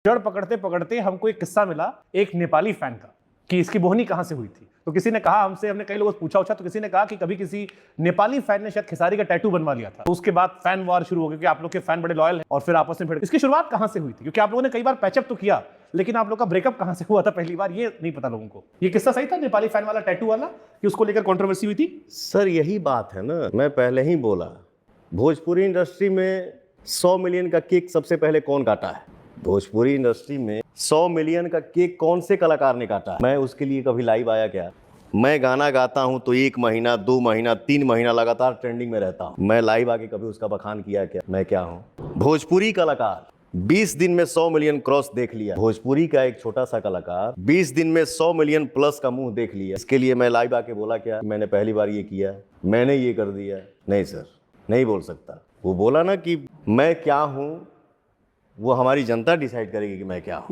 जड़ पकड़ते पकड़ते हमको एक किस्सा मिला एक नेपाली फैन का कि इसकी बोहनी कहां से हुई थी। तो किसी ने कहा हमसे, हमने कई लोगों से पूछा तो किसी ने कहा कि कभी किसी नेपाली फैन ने शायद खेसारी का टैटू बनवा लिया था। तो उसके बाद फैन वॉर शुरू हो गया कि आप लोग के फैन बड़े लॉयल हैं और फिर आपस में भिड़। इसकी शुरुआत कहां से हुई थी? क्योंकि आप लोगों ने कई बार पैचअप तो किया, लेकिन आप लोग का ब्रेकअप कहां से हुआ था पहली बार, ये नहीं पता लोगों को। ये किस्सा सही था नेपाली फैन वाला, टैटू वाला, कि उसको लेकर कंट्रोवर्सी हुई थी? सर यही बात है ना, मैं पहले ही बोला, भोजपुरी इंडस्ट्री में 100 मिलियन का केक सबसे पहले कौन काटा है? भोजपुरी इंडस्ट्री में 100 मिलियन का केक कौन से कलाकार ने काटा है? मैं उसके लिए कभी लाइव आया क्या? मैं गाना गाता हूं तो 1 महीना 2 महीना 3 महीना लगातार ट्रेंडिंग में रहता हूं। मैं लाइव आके कभी उसका बखान किया क्या? मैं क्या हूं? भोजपुरी कलाकार 20 दिन में 100 मिलियन क्रॉस देख लिया। भोजपुरी का एक छोटा सा कलाकार 20 दिन में 100 मिलियन प्लस का मुंह देख लिया। इसके लिए मैं लाइव आके बोला क्या मैंने पहली बार ये किया, मैंने ये कर दिया? नहीं सर, नहीं बोल सकता। वो बोला ना कि मैं क्या हूं, वो हमारी जनता डिसाइड करेगी कि मैं क्या हूं।